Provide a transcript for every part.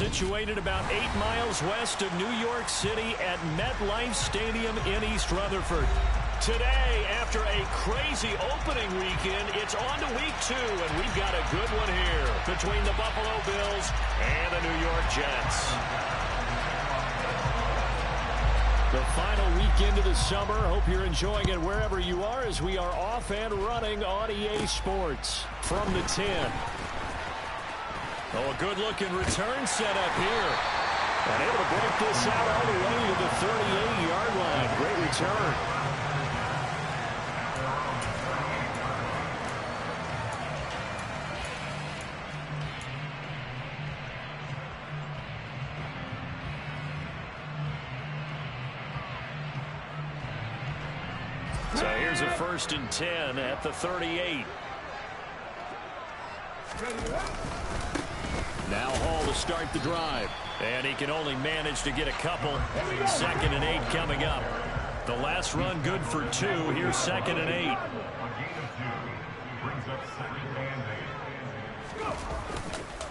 situated about 8 miles west of New York City at MetLife Stadium in East Rutherford. Today, after a crazy opening weekend, it's on to week 2, and we've got a good one here between the Buffalo Bills and the New York Jets. The final weekend of the summer. Hope you're enjoying it wherever you are as we are off and running on EA Sports from the 10. Oh, a good-looking return set up here. And able to break this out all the way to the 38-yard line. Great return. So here's a 1st and 10 at the 38. Now Hall to start the drive. And he can only manage to get a couple. 2nd and 8 coming up. The last run good for 2. Here's 2nd and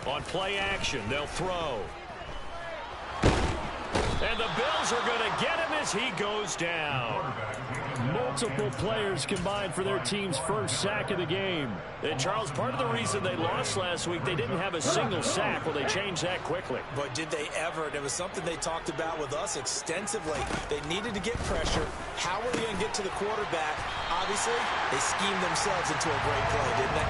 8. On play action, they'll throw. And the Bills are going to get him as he goes down. Multiple players combined for their team's first sack of the game. And Charles, part of the reason they lost last week, they didn't have a single sack. Well, they changed that quickly. But did they ever? It was something they talked about with us extensively. They needed to get pressure. How were they going to get to the quarterback? Obviously, they schemed themselves into a great play, didn't they?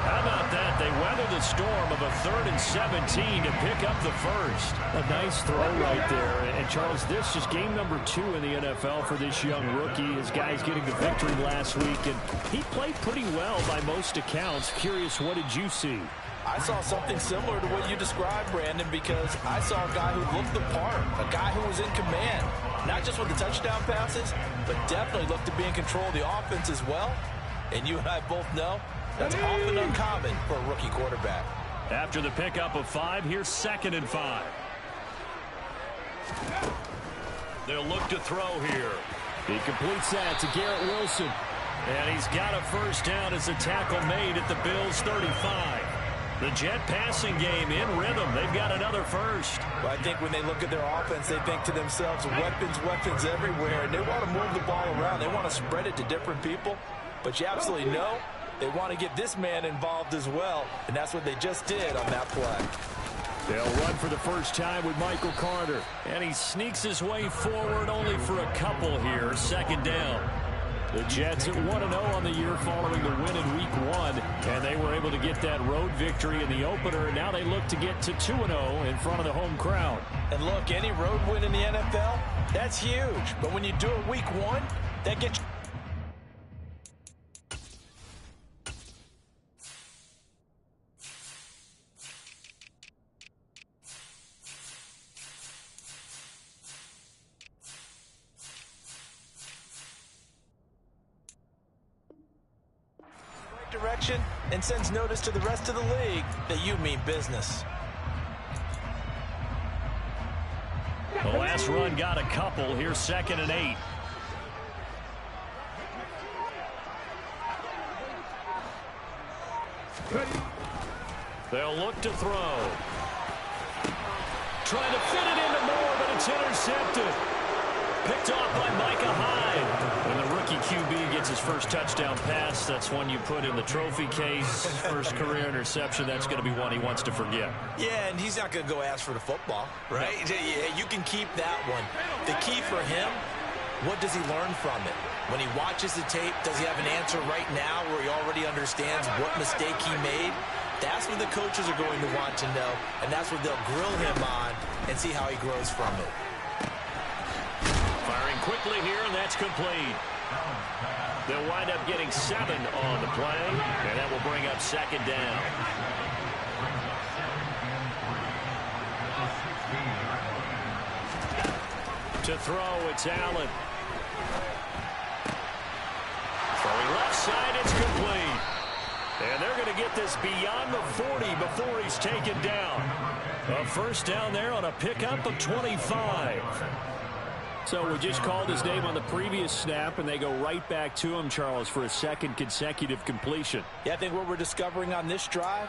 How about that? They weathered the storm of a 3rd and 17 to pick up the first. A nice throw right there. And Charles, this is game number 2 in the NFL for this young rookie. His guys getting the victory last week, and he played pretty well by most accounts. Curious, what did you see? I saw something similar to what you described, Brandon, because I saw a guy who looked the part, a guy who was in command, not just with the touchdown passes, but definitely looked to be in control of the offense as well. And you and I both know that's often uncommon for a rookie quarterback. After the pickup of 5, here's 2nd and 5. They'll look to throw here. He completes that to Garrett Wilson. And he's got a first down as a tackle made at the Bills' 35. The Jet passing game in rhythm. They've got another first. Well, I think when they look at their offense, they think to themselves, weapons everywhere. And they want to move the ball around. They want to spread it to different people. But you absolutely know they want to get this man involved as well. And that's what they just did on that play. They'll run for the first time with Michael Carter. And he sneaks his way forward only for a couple here. 2nd down. The Jets at 1-0 on the year following the win in Week 1. And they were able to get that road victory in the opener. And now they look to get to 2-0 in front of the home crowd. And look, any road win in the NFL, that's huge. But when you do it Week 1, that gets you. Direction and sends notice to the rest of the league that you mean business. The last run got a couple. Here's 2nd and 8. They'll look to throw. Trying to fit it into Moore, but it's intercepted. Picked off by Micah Hyde. When the rookie QB gets his first touchdown pass, that's one you put in the trophy case. First career interception, that's going to be one he wants to forget. Yeah, and he's not going to go ask for the football, right? No. Yeah, you can keep that one. The key for him, what does he learn from it? When he watches the tape, does he have an answer right now where he already understands what mistake he made? That's what the coaches are going to want to know, and that's what they'll grill him on and see how he grows from it. Firing quickly here, and that's complete. They'll wind up getting 7 on the play, and that will bring up 2nd down. To throw, it's Allen. Throwing left side, it's complete. And they're going to get this beyond the 40 before he's taken down. A first down there on a pickup of 25. So we just called his name on the previous snap, and they go right back to him, Charles, for a 2nd consecutive completion. Yeah, I think what we're discovering on this drive,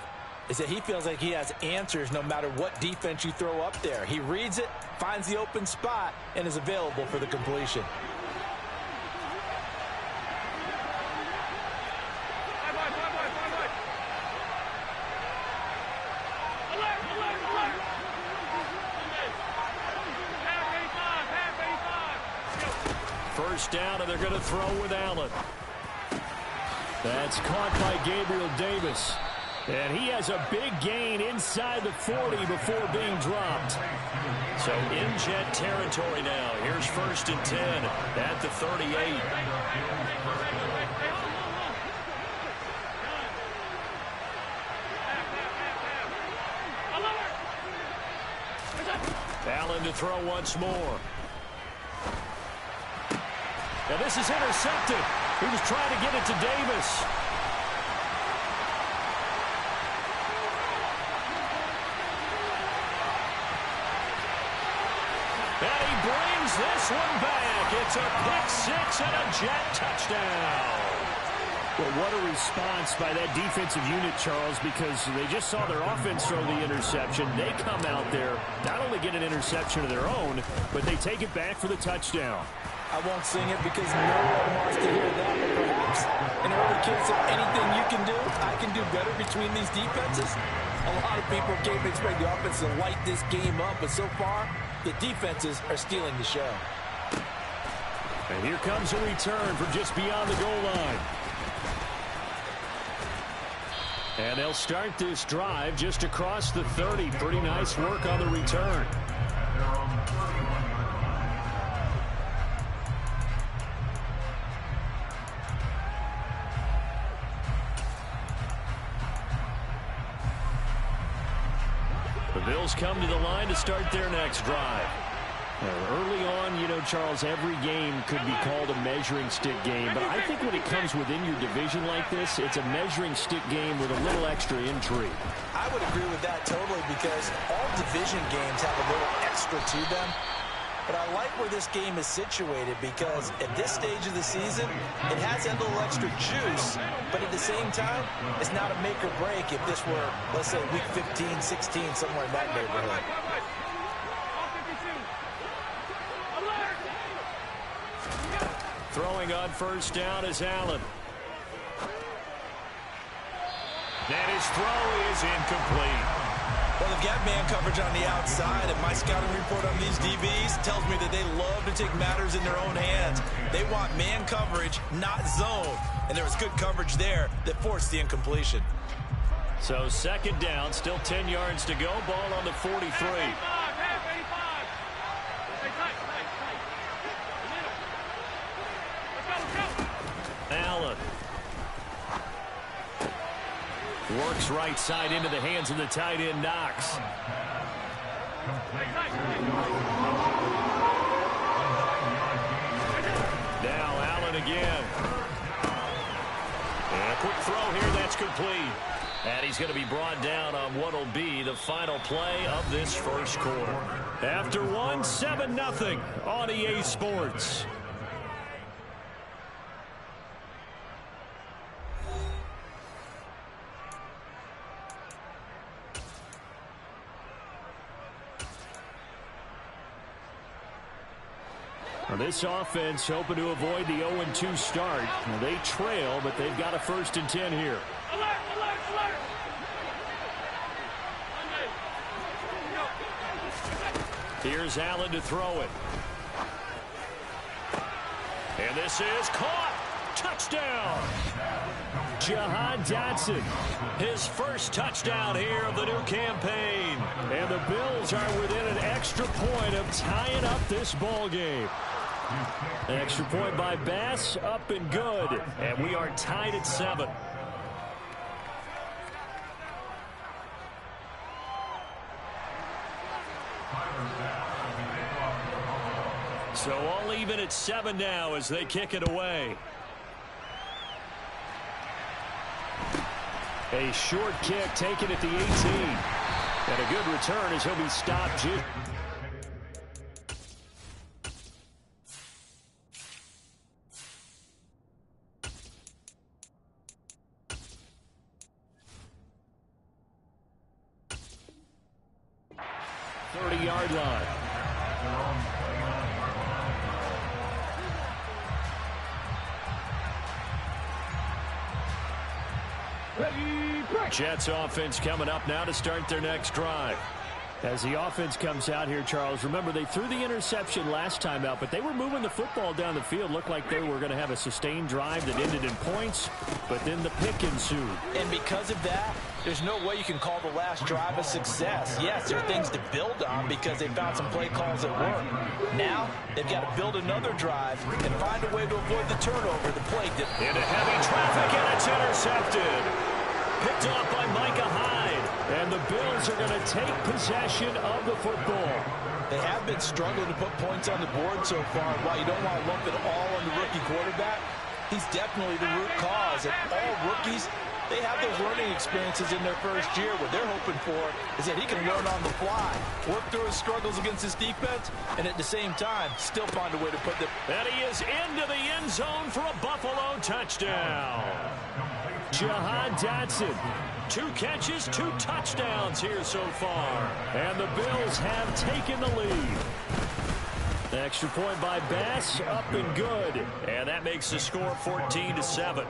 is that he feels like he has answers no matter what defense you throw up there. He reads it, finds the open spot, and is available for the completion. First down, and they're going to throw with Allen. That's caught by Gabriel Davis. And he has a big gain inside the 40 before being dropped. So in Jet territory now. Here's 1st and 10 at the 38. Allen to throw once more. Now this is intercepted. He was trying to get it to Davis. And he brings this one back. It's a pick-6 and a Jet touchdown. Well, what a response by that defensive unit, Charles, because they just saw their offense throw the interception. They come out there, not only get an interception of their own, but they take it back for the touchdown. I won't sing it because no one wants to hear that, but perhaps in early case of anything you can do, I can do better between these defenses. A lot of people came to expect the offense to light this game up, but so far, the defenses are stealing the show. And here comes a return from just beyond the goal line. And they'll start this drive just across the 30. Pretty nice work on the return. The Bills come to the line to start their next drive. Early on, you know, Charles, every game could be called a measuring stick game. But I think when it comes within your division like this, it's a measuring stick game with a little extra intrigue. I would agree with that totally because all division games have a little extra to them. But I like where this game is situated because at this stage of the season, it has a little extra juice. But at the same time, it's not a make or break if this were, let's say, week 15, 16, somewhere in that neighborhood. Throwing on first down is Allen. And his throw is incomplete. Well, they've got man coverage on the outside, and my scouting report on these DBs tells me that they love to take matters in their own hands. They want man coverage, not zone. And there was good coverage there that forced the incompletion. So 2nd down, still 10 yards to go. Ball on the 43. Allen. Works right side into the hands of the tight end, Knox. Now Allen again. And a quick throw here, that's complete. And he's going to be brought down on what will be the final play of this first quarter. After one, 7-0 on EA Sports. Now this offense hoping to avoid the 0-2 start. Now they trail, but they've got a 1st and 10 here. Here's Allen to throw it. And this is caught. Touchdown. Jahan Dotson, his first touchdown here of the new campaign. And the Bills are within an extra point of tying up this ball game. An extra point by Bass, up and good. And we are tied at 7. So all even at 7 now as they kick it away. A short kick taken at the 18. And a good return as he'll be stopped. 30-yard line. Jets offense coming up now to start their next drive. As the offense comes out here, Charles, remember they threw the interception last time out, but they were moving the football down the field. Looked like they were going to have a sustained drive that ended in points, but then the pick ensued. And because of that, there's no way you can call the last drive a success. Yes, there are things to build on because they found some play calls that work. Now, they've got to build another drive and find a way to avoid the turnover that plagued it. Into heavy traffic, and it's intercepted. Picked off by Micah Hyde. And the Bills are going to take possession of the football. They have been struggling to put points on the board so far. While you don't want to lump it all on the rookie quarterback, he's definitely the root cause. And all rookies, they have those learning experiences in their first year. What they're hoping for is that he can learn on the fly, work through his struggles against his defense, and at the same time, still find a way to put the... And he is into the end zone for a Buffalo touchdown. Jahan Dotson, 2 catches, 2 touchdowns here so far. And the Bills have taken the lead. The extra point by Bass, up and good. And that makes the score 14-7.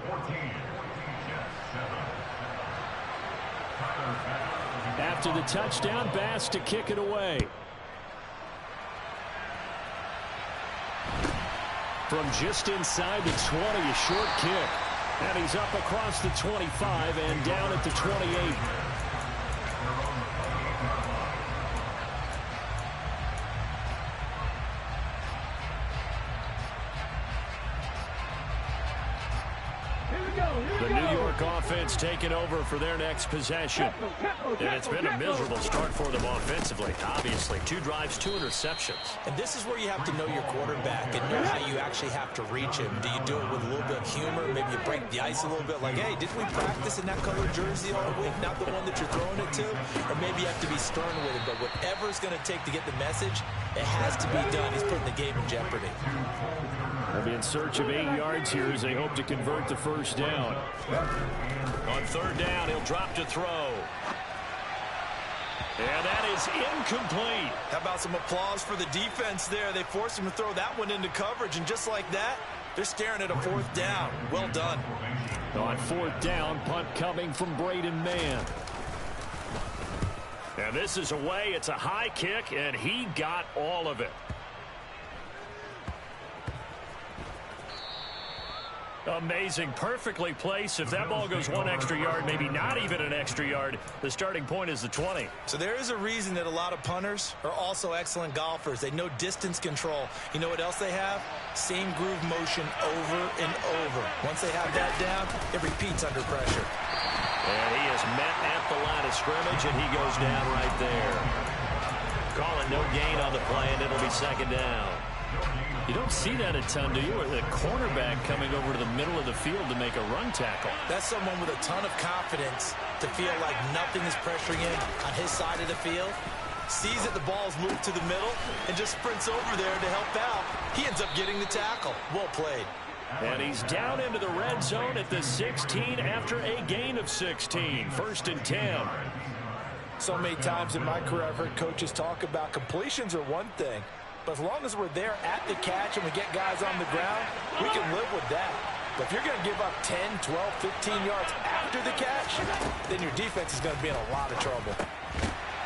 After the touchdown, Bass to kick it away. From just inside the 20, a short kick. And he's up across the 25 and down at the 28. The New York offense taking over for their next possession. And it's been a miserable start for them offensively. Obviously, 2 drives, 2 interceptions. And this is where you have to know your quarterback and know how you actually have to reach him. Do you do it with a little bit of humor? Maybe you break the ice a little bit like, hey, didn't we practice in that colored jersey all week? Not the one that you're throwing it to? Or maybe you have to be stern with it. But whatever it's going to take to get the message, it has to be done. He's putting the game in jeopardy. They'll be in search of 8 yards here as they hope to convert the first down. On 3rd down, he'll drop to throw. And that is incomplete. How about some applause for the defense there? They forced him to throw that one into coverage, and just like that, they're staring at a 4th down. Well done. On 4th down, punt coming from Braden Mann. And this is away. It's a high kick, and he got all of it. Amazing, perfectly placed. If that ball goes 1 extra yard, maybe not even an extra yard, the starting point is the 20. So there is a reason that a lot of punters are also excellent golfers. They know distance control. You know what else they have? Same groove motion over and over. Once they have that down, it repeats under pressure. And he is met at the line of scrimmage, and he goes down right there. Calling no gain on the play, and it'll be 2nd down. You don't see that a ton, do you? Or the cornerback coming over to the middle of the field to make a run tackle. That's someone with a ton of confidence to feel like nothing is pressuring in on his side of the field. Sees that the ball's moved to the middle and just sprints over there to help out. He ends up getting the tackle. Well played. And he's down into the red zone at the 16 after a gain of 16. 1st and 10. So many times in my career, I've heard coaches talk about completions are one thing. But as long as we're there at the catch and we get guys on the ground, we can live with that. But if you're going to give up 10, 12, 15 yards after the catch, then your defense is going to be in a lot of trouble.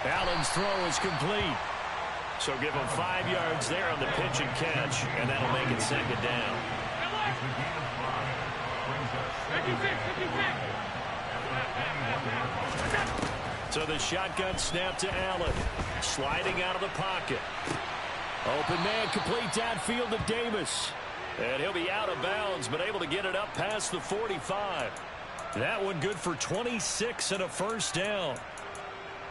Allen's throw is complete. So give him 5 yards there on the pitch and catch, and that'll make it 2nd down. So the shotgun snap to Allen. Sliding out of the pocket. Open man complete downfield to Davis. And he'll be out of bounds, but able to get it up past the 45. That one good for 26 and a 1st down.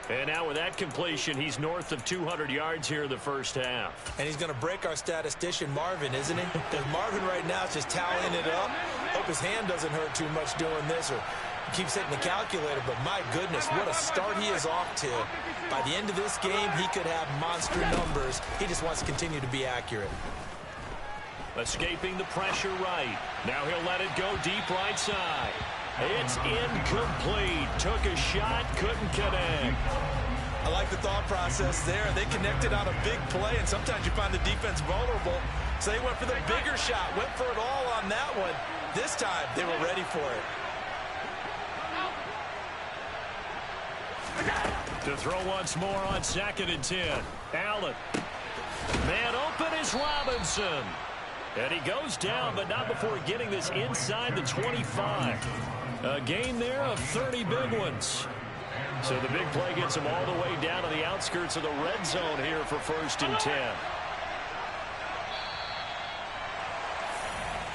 And now with that completion, he's north of 200 yards here in the 1st half. And he's going to break our statistician, Marvin, isn't he? Because Marvin right now is just tallying it up. Hope his hand doesn't hurt too much doing this, or keeps hitting the calculator, but my goodness, what a start he is off to. By the end of this game, he could have monster numbers. He just wants to continue to be accurate. Escaping the pressure right. Now he'll let it go deep right side. It's incomplete. Took a shot, couldn't connect. I like the thought process there. They connected on a big play, and sometimes you find the defense vulnerable. So they went for the bigger shot, went for it all on that one. This time, they were ready for it. To throw once more on 2nd and 10. Allen. Man open is Robinson. And he goes down, but not before getting this inside the 25. A gain there of 30 big ones. So the big play gets him all the way down to the outskirts of the red zone here for 1st and 10.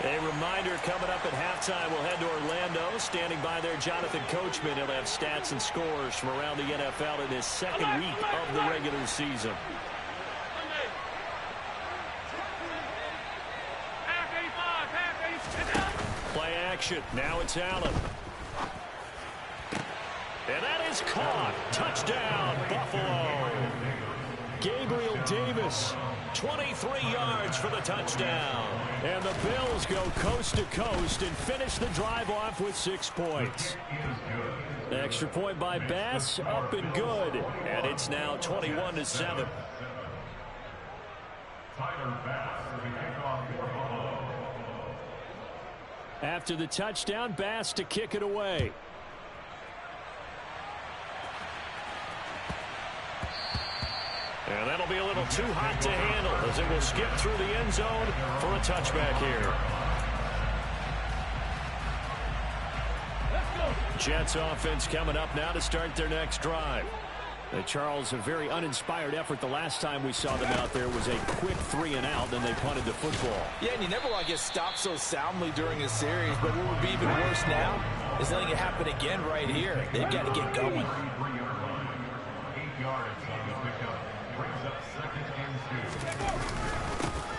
A reminder coming up at halftime, we'll head to Orlando. Standing by there, Jonathan Coachman. He'll have stats and scores from around the NFL in his 2nd week of the regular season. Play action. Now it's Allen. And that is caught. Touchdown, Buffalo. Gabriel Davis, 23 yards for the touchdown. And the Bills go coast to coast and finish the drive off with 6 points. Extra point by Bass, up and good. And it's now 21-7. After the touchdown, Bass to kick it away. And that'll be a little too hot to handle as it will skip through the end zone for a touchback here. Jets offense coming up now to start their next drive. Charles, a very uninspired effort. The last time we saw them out there was a quick 3 and out, then they punted the football. Yeah, and you never want to get stopped so soundly during a series, but what would be even worse now is letting it happen again right here. They've got to get going.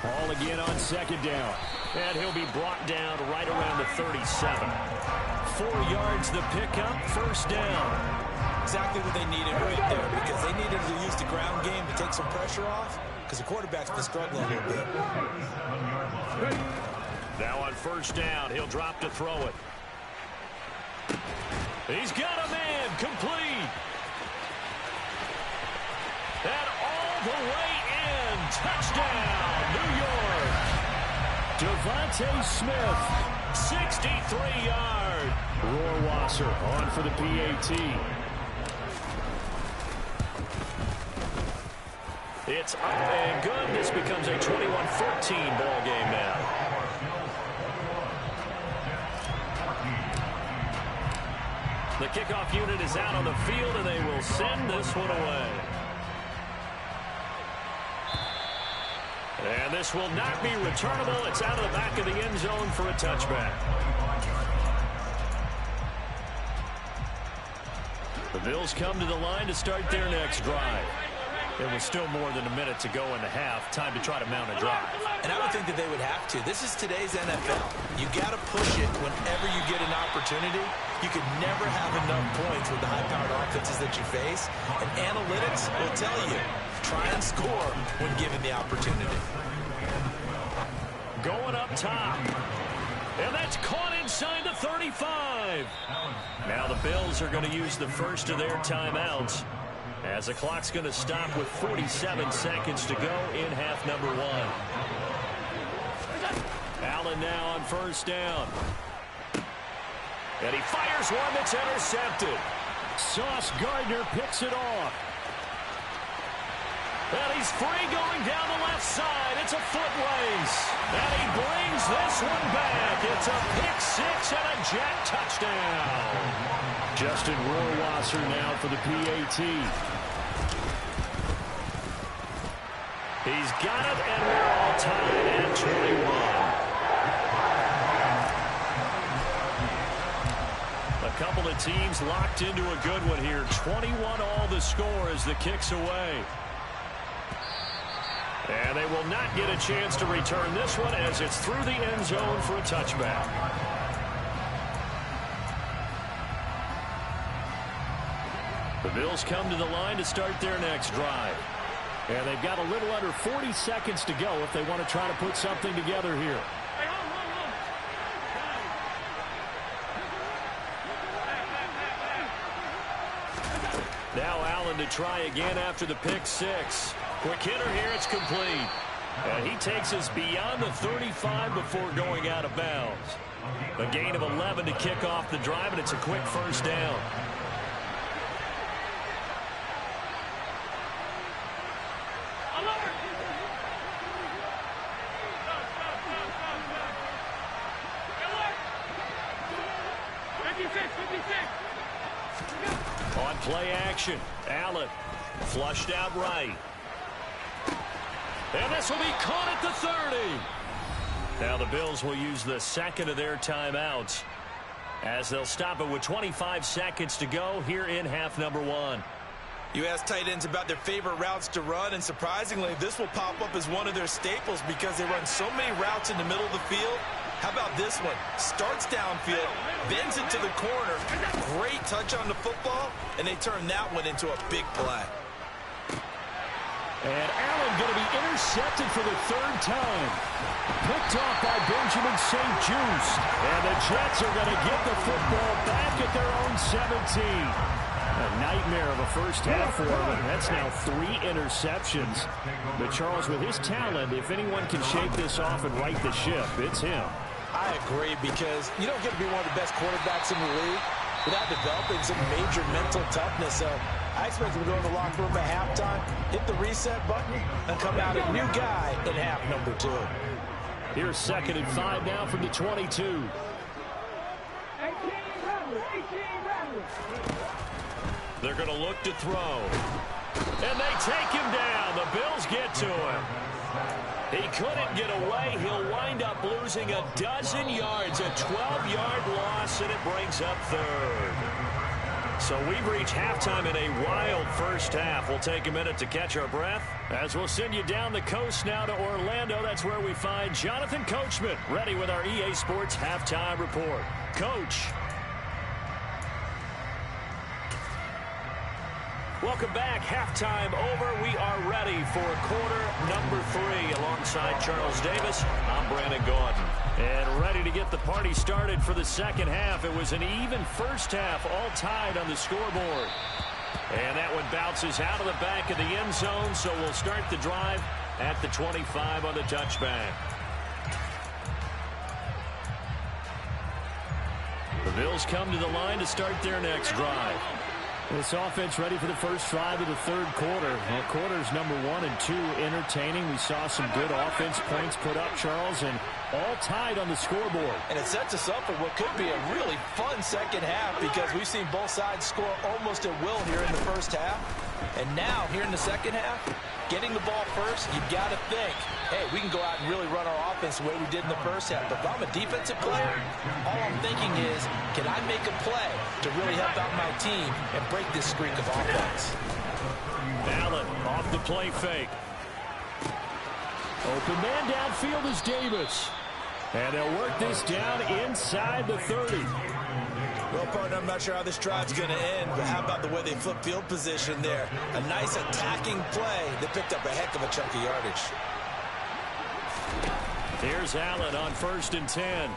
Ball again on 2nd down. And he'll be brought down right around the 37. 4 yards the pickup, 1st down. Exactly what they needed right there, because they needed to use the ground game to take some pressure off, because the quarterback's been struggling a little bit. Now on 1st down, he'll drop to throw it. He's got a man, complete. And all the way in, touchdown, New York. Devontae Smith, 63-yard. Rohrwasser on for the PAT. It's up and good. This becomes a 21-14 ball game now. The kickoff unit is out on the field, and they will send this one away. And this will not be returnable. It's out of the back of the end zone for a touchback. The Bills come to the line to start their next drive. It was still more than a minute to go in the half. Time to try to mount a drive. And I would think that they would have to. This is today's NFL. You got to push it whenever you get an opportunity. You could never have enough points with the high-powered offenses that you face. And analytics will tell you, try and score when given the opportunity. Going up top. And that's caught inside the 35. Now the Bills are going to use the first of their timeouts, as the clock's going to stop with 47 seconds to go in half number 1. Allen now on 1st down. And he fires one that's intercepted. Sauce Gardner picks it off. And he's free going down the left side. It's a foot race. And he brings this one back. It's a pick 6 and a Jet touchdown. Justin Rohrwasser now for the PAT. He's got it, and we're all tied at 21. A couple of teams locked into a good one here. 21 all the score as the kick's away. And they will not get a chance to return this one as it's through the end zone for a touchback. The Bills come to the line to start their next drive. And they've got a little under 40 seconds to go if they want to try to put something together here. Now Allen to try again after the pick six. Quick hitter here, it's complete. And he takes us beyond the 35 before going out of bounds. A gain of 11 to kick off the drive, and it's a quick first down. On play action, Allen flushed out right. And this will be caught at the 30. Now the Bills will use the second of their timeouts as they'll stop it with 25 seconds to go here in half number one. You ask tight ends about their favorite routes to run, and surprisingly, this will pop up as one of their staples because they run so many routes in the middle of the field. How about this one? Starts downfield, bends it to the corner, great touch on the football, and they turn that one into a big play. And Allen going to be intercepted for the third time. Picked off by Benjamin St. Juste. And the Jets are going to get the football back at their own 17. A nightmare of a first half for him. That's now 3 interceptions. But Charles, with his talent, if anyone can shake this off and right the ship, it's him. I agree, because you don't get to be one of the best quarterbacks in the league without developing some major mental toughness. So I expect him to go in the locker room at halftime, hit the reset button, and come out a new guy in half number 2. Here's 2nd and 5 now from the 22. They're going to look to throw. And they take him down. The Bills get to him. He couldn't get away. He'll wind up losing a dozen yards. A 12-yard loss, and it brings up 3rd. So we've reached halftime in a wild first half. We'll take a minute to catch our breath as we'll send you down the coast now to Orlando. That's where we find Jonathan Coachman ready with our EA Sports Halftime Report. Coach. Welcome back. Halftime over. We are ready for quarter number 3 alongside Charles Davis. I'm Brandon Gaudin. And ready to get the party started for the second half. It was an even first half, all tied on the scoreboard. And that one bounces out of the back of the end zone, so we'll start the drive at the 25 on the touchback. The Bills come to the line to start their next drive. This offense ready for the first drive of the third quarter. Well, quarters number 1 and 2 entertaining. We saw some good offense points put up, Charles, and all tied on the scoreboard. And it sets us up for what could be a really fun second half, because we've seen both sides score almost at will here in the first half. And now, here in the second half, getting the ball first, you've got to think, hey, we can go out and really run our offense the way we did in the first half. But if I'm a defensive player, all I'm thinking is, can I make a play to really help out my team and break this streak of offense? Allen off the play fake. Open man downfield is Davis. And they'll work this down inside the 30. Well, partner, I'm not sure how this drive's going to end, but how about the way they flip field position there? A nice attacking play that picked up a heck of a chunk of yardage. Here's Allen on 1st and 10.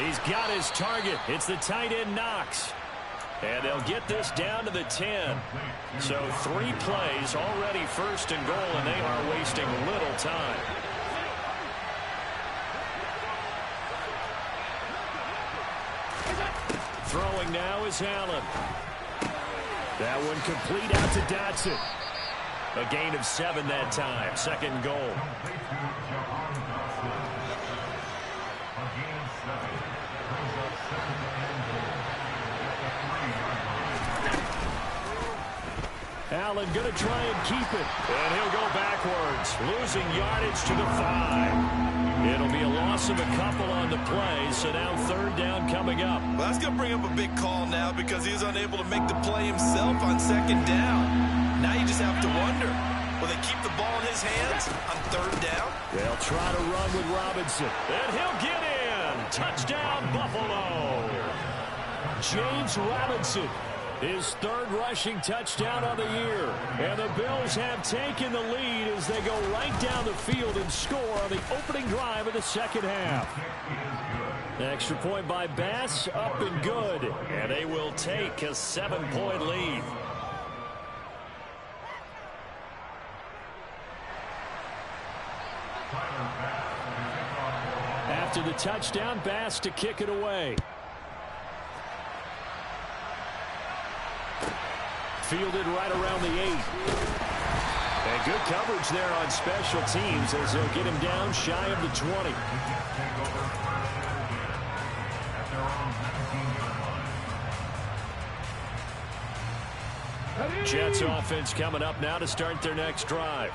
He's got his target. It's the tight end Knox. And they'll get this down to the 10. So 3 plays already 1st and goal, and they are wasting little time. Throwing now is Allen. That one complete out to Dotson. A gain of 7 that time. 2nd and goal. Allen going to try and keep it. And he'll go backwards. Losing yardage to the 5. It'll be a loss of a couple on the play, so now 3rd down coming up. Well, that's going to bring up a big call now, because he was unable to make the play himself on 2nd down. Now you just have to wonder, will they keep the ball in his hands on 3rd down? They'll try to run with Robinson. And he'll get in. Touchdown, Buffalo. James Robinson His third rushing touchdown of the year. And the Bills have taken the lead as they go right down the field and score on the opening drive of the second half. Extra point by Bass, up and good. And they will take a 7-point lead. After the touchdown, Bass to kick it away. Fielded right around the 8. And good coverage there on special teams as they'll get him down shy of the 20. Jets offense coming up now to start their next drive.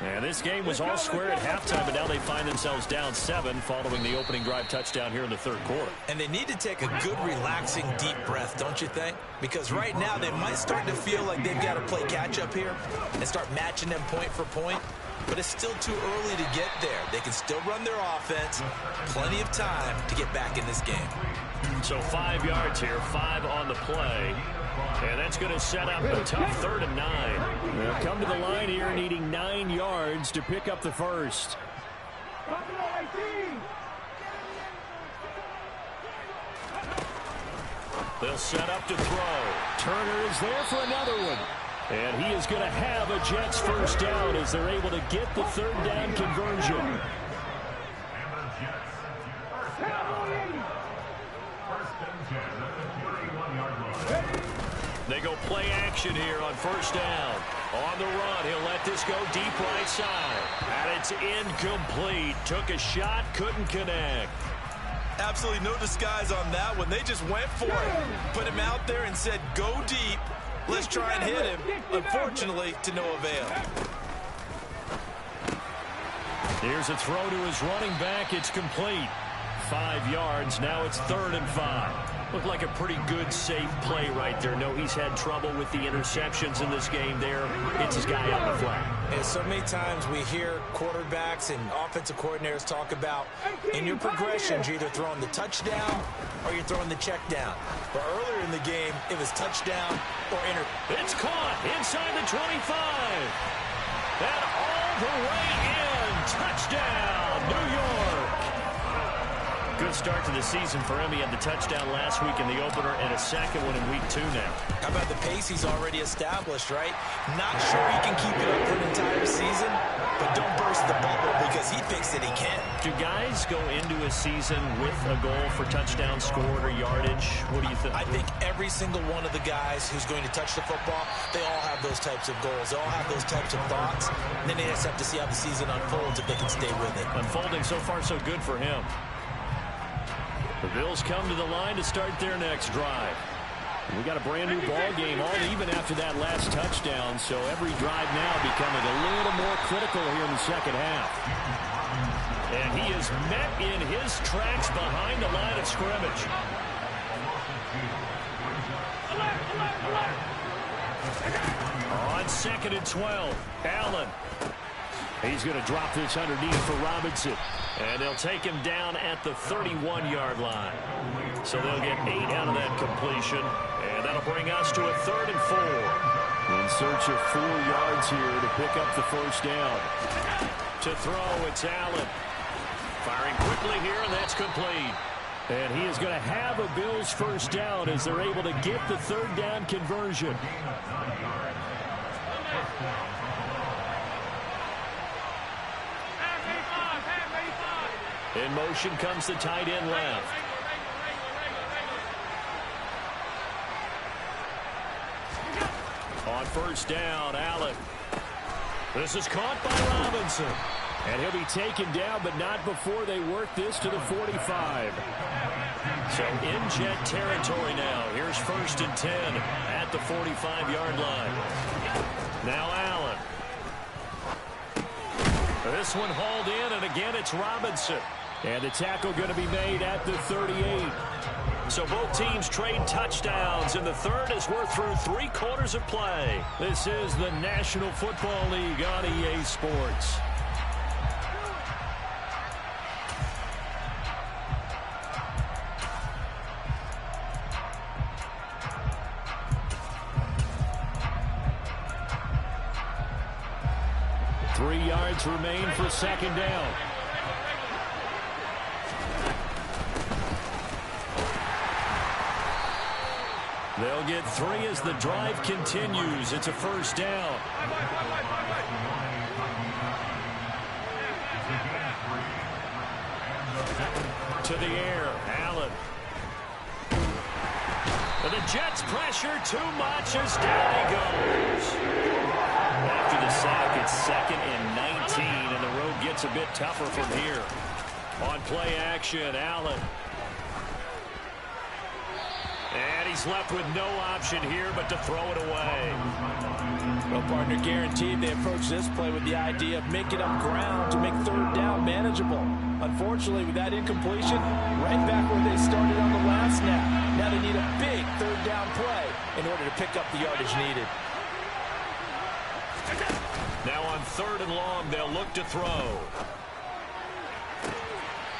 And this game was all square at halftime, but now they find themselves down 7 following the opening drive touchdown here in the third quarter. And they need to take a good, relaxing, deep breath, don't you think? Because right now they might start to feel like they've got to play catch-up here and start matching them point for point. But it's still too early to get there. They can still run their offense. Plenty of time to get back in this game. So 5 yards here, 5 on the play. And that's going to set up a tough 3rd and 9. They'll come to the line here needing 9 yards to pick up the first. They'll set up to throw. Turner is there for another one. And he is going to have a Jets first down as they're able to get the 3rd down conversion. They go play action here on first down. On the run, he'll let this go deep right side. And it's incomplete. Took a shot, couldn't connect. Absolutely no disguise on that one. They just went for it. Put him out there and said, go deep. Let's try and hit him. Unfortunately, to no avail. Here's a throw to his running back. It's complete. 5 yards. Now it's 3rd and 5. Looked like a pretty good, safe play right there. No, he's had trouble with the interceptions in this game there. It's his guy on the flat. And so many times we hear quarterbacks and offensive coordinators talk about in your progressions, you're either throwing the touchdown or you're throwing the check down. But earlier in the game, it was touchdown or It's caught inside the 25. And all the way in. Touchdown, New York. Good start to the season for him. He had the touchdown last week in the opener and a second one in week 2 now. How about the pace he's already established, right? Not sure he can keep it up for an entire season, but don't burst the bubble because he thinks that he can. Do guys go into a season with a goal for touchdown scored or yardage? What do you think? I think every single one of the guys who's going to touch the football, they all have those types of goals. They all have those types of thoughts. And then they just have to see how the season unfolds if they can stay with it. Unfolding so far so good for him. The Bills come to the line to start their next drive. We got a brand new ball game, all even after that last touchdown, so every drive now becoming a little more critical here in the second half. And he is met in his tracks behind the line of scrimmage. On 2nd and 12, Allen. He's going to drop this underneath for Robinson. And they'll take him down at the 31-yard line. So they'll get 8 out of that completion. And that'll bring us to a 3rd and 4. In search of 4 yards here to pick up the first down. To throw, it's Allen. Firing quickly here, and that's complete. And he is going to have a Bills first down as they're able to get the 3rd down conversion. In motion comes the tight end left. On first down, Allen. This is caught by Robinson. And he'll be taken down, but not before they work this to the 45. So in Jet territory now. Here's 1st and 10 at the 45-yard line. Now Allen. This one hauled in, and again it's Robinson. And the tackle going to be made at the 38. So both teams trade touchdowns in the third as we're through 3 quarters of play. This is the National Football League on EA Sports. yards remain for second down. They'll get 3 as the drive continues. It's a first down. To the air, Allen. And the Jets pressure too much as down he goes. After the sack, it's 2nd and 19, and the road gets a bit tougher from here. On play action, Allen. And he's left with no option here but to throw it away. Well, partner, guaranteed they approach this play with the idea of making up ground to make third down manageable. Unfortunately, with that incompletion, right back where they started on the last snap. Now they need a big third down play in order to pick up the yardage needed. Now on 3rd and long, they'll look to throw.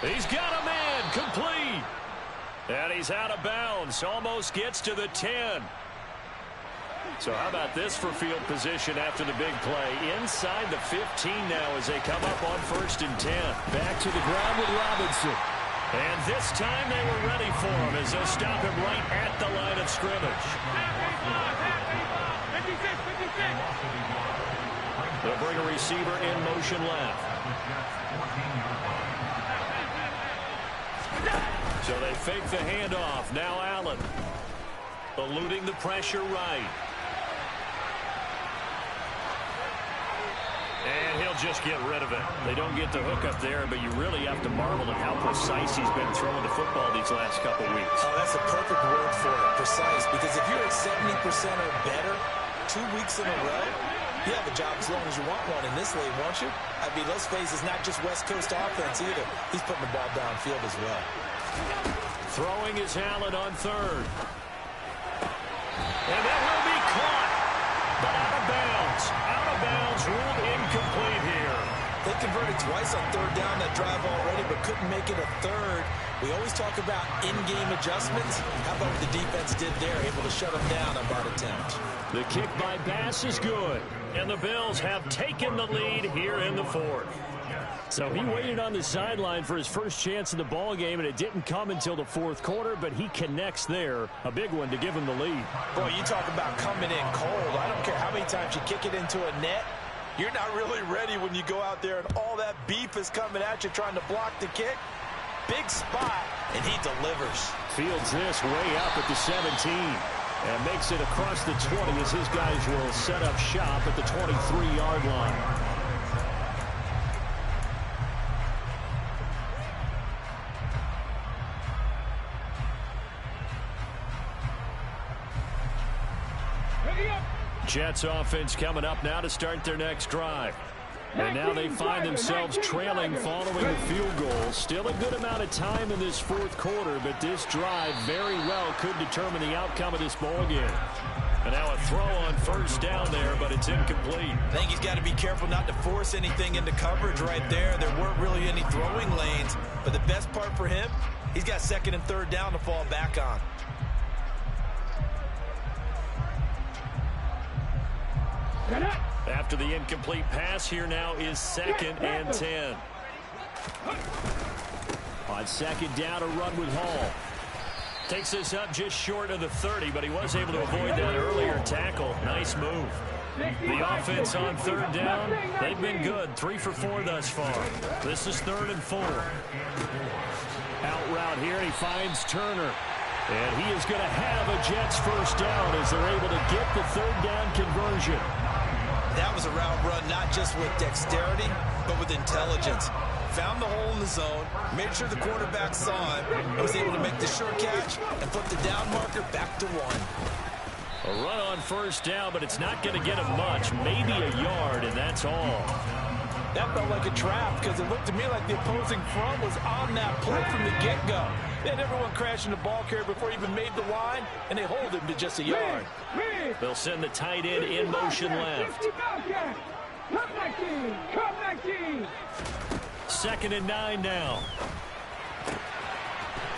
He's got a man, complete. And he's out of bounds, almost gets to the 10. So how about this for field position after the big play? Inside the 15 now as they come up on 1st and 10. Back to the ground with Robinson. And this time they were ready for him as they'll stop him right at the line of scrimmage. They'll bring a receiver in motion left. So they fake the handoff. Now Allen. Eluding the pressure right. And he'll just get rid of it. They don't get the hook up there, but you really have to marvel at how precise he's been throwing the football these last couple weeks. Oh, that's a perfect word for it, precise. Because if you're at 70% or better 2 weeks in a row, you have a job as long as you want one in this league, won't you? I mean, let's face it, it's not just West Coast offense either. He's putting the ball downfield as well. Throwing is Allen on 3rd. And that will be caught. But out of bounds. Out of bounds, ruled incomplete here. They converted twice on 3rd down that drive already, but couldn't make it a 3rd. We always talk about in-game adjustments. How about what the defense did there, able to shut them down on that attempt. The kick by Bass is good. And the Bills have taken the lead here in the 4th. So he waited on the sideline for his first chance in the ball game, and it didn't come until the 4th quarter, but he connects there. A big one to give him the lead. Boy, you talk about coming in cold. I don't care how many times you kick it into a net. You're not really ready when you go out there and all that beef is coming at you trying to block the kick. Big spot, and he delivers. Fields this way up at the 17 and makes it across the 20 as his guys will set up shop at the 23-yard line. Jets offense coming up now to start their next drive. And now they find themselves trailing following a field goal. Still a good amount of time in this 4th quarter, but this drive very well could determine the outcome of this ball game. And now a throw on 1st down there, but it's incomplete. I think he's got to be careful not to force anything into coverage right there. There weren't really any throwing lanes, but the best part for him, he's got 2nd and 3rd down to fall back on. After the incomplete pass, here now is 2nd and 10. On 2nd down, a run with Hall. Takes this up just short of the 30, but he was able to avoid that earlier tackle. Nice move. The offense on 3rd down, they've been good. 3 for 4 thus far. This is 3rd and 4. Out route here, and he finds Turner. And he is going to have a Jets first down as they're able to get the 3rd down conversion. That was a route run not just with dexterity, but with intelligence. Found the hole in the zone, made sure the quarterback saw him, and was able to make the sure catch and flip the down marker back to 1. A run on 1st down, but it's not going to get him much. Maybe a yard, and that's all. That felt like a trap because it looked to me like the opposing front was on that play from the get-go. They had everyone crashing the ball carrier before he even made the line, and they hold him to just a yard. They'll send the tight end in motion left. 2nd and 9 now.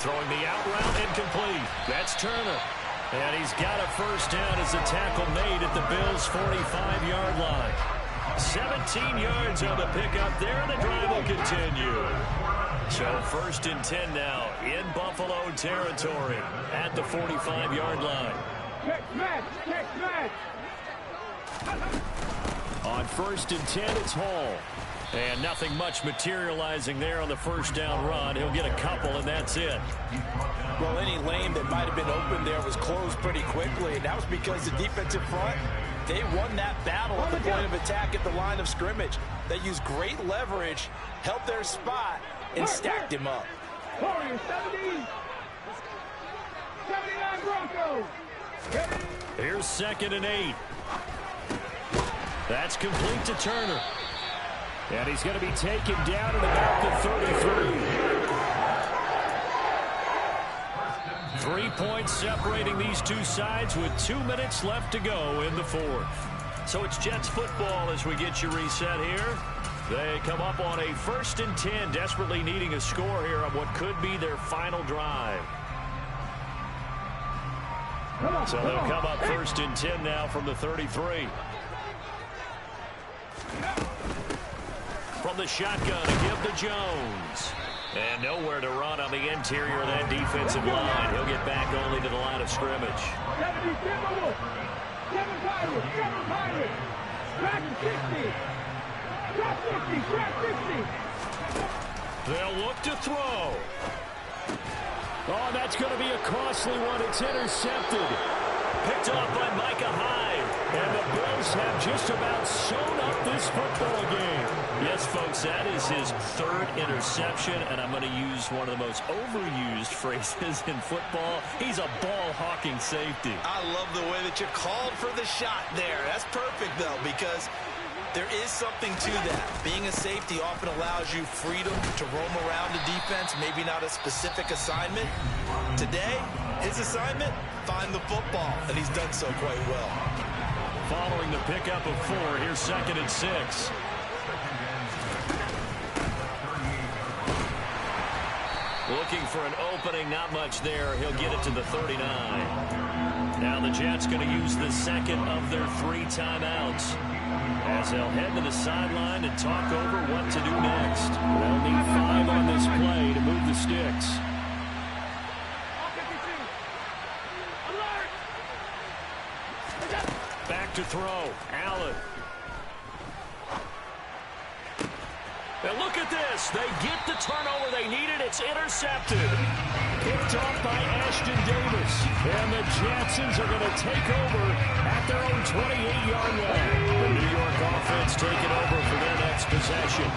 Throwing the out route, incomplete. That's Turner. And he's got a first down as the tackle made at the Bills' 45-yard line. 17 yards on the pickup there, and the drive will continue. So 1st and 10 now in Buffalo territory at the 45-yard line. On 1st and 10, it's Hall. And nothing much materializing there on the first down run. He'll get a couple, and that's it. Well, any lane that might have been open there was closed pretty quickly, and that was because the defensive front, they won that battle at the point of attack at the line of scrimmage. They used great leverage, held their spot, and stacked him up. 79 Broncos. Here's 2nd and 8. That's complete to Turner. And he's going to be taken down at about the 33. 3 points separating these two sides with 2 minutes left to go in the 4th. So it's Jets football as we get you reset here. They come up on a 1st and 10, desperately needing a score here on what could be their final drive. So they'll come up 1st and 10 now from the 33. From the shotgun, a give to Jones. And nowhere to run on the interior of that defensive line. He'll get back only to the line of scrimmage. They'll look to throw. Oh, that's going to be a costly one. It's intercepted. Picked off by Micah Hyde. And the Bills have just about sewn up this football game. Yes, folks, that is his 3rd interception, and I'm going to use one of the most overused phrases in football. He's a ball-hawking safety. I love the way that you called for the shot there. That's perfect, though, because there is something to that. Being a safety often allows you freedom to roam around the defense, maybe not a specific assignment. Today, his assignment, find the football, and he's done so quite well. Following the pickup of 4, here's 2nd and 6. Looking for an opening, not much there. He'll get it to the 39. Now the Jets going to use the 2nd of their 3 timeouts, as they'll head to the sideline and talk over what to do next. They'll need 5 on this play to move the sticks. Back to throw. Allen. And look at this. They get the turnover they needed. It's intercepted. Picked off by Ashton Davis. And the Jacksons are going to take over at their own 28-yard line. The New York offense taking over for their next possession.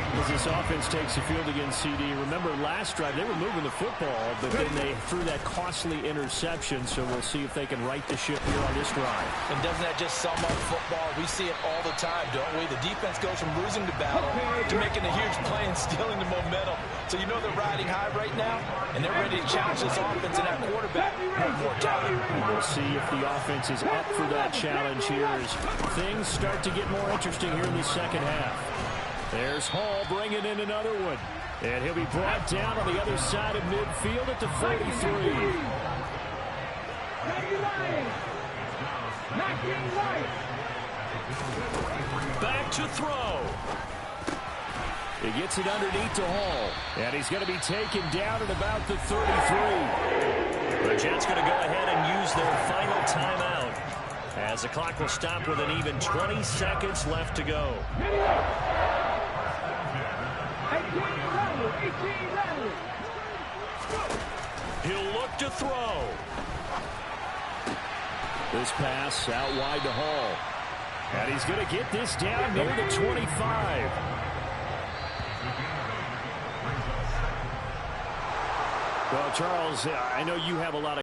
As this offense takes the field against CD, remember last drive they were moving the football, but then they threw that costly interception, so we'll see if they can right the ship here on this drive. And doesn't that just sum up football? We see it all the time, don't we? The defense goes from losing the battle to making a huge play and stealing the momentum. So you know they're riding high right now, and they're ready to challenge this offense and that quarterback one more time. We'll see if the offense is up for that challenge here as things start to get more interesting here in the second half. There's Hall bringing in another one. And he'll be brought down on the other side of midfield at the 43. Back to throw. He gets it underneath to Hall. And he's going to be taken down at about the 33. The Jets going to go ahead and use their final timeout, as the clock will stop with an even 20 seconds left to go. He'll look to throw. This pass out wide to Hall. And he's going to get this down near the 25. Well, Charles, I know you have a lot of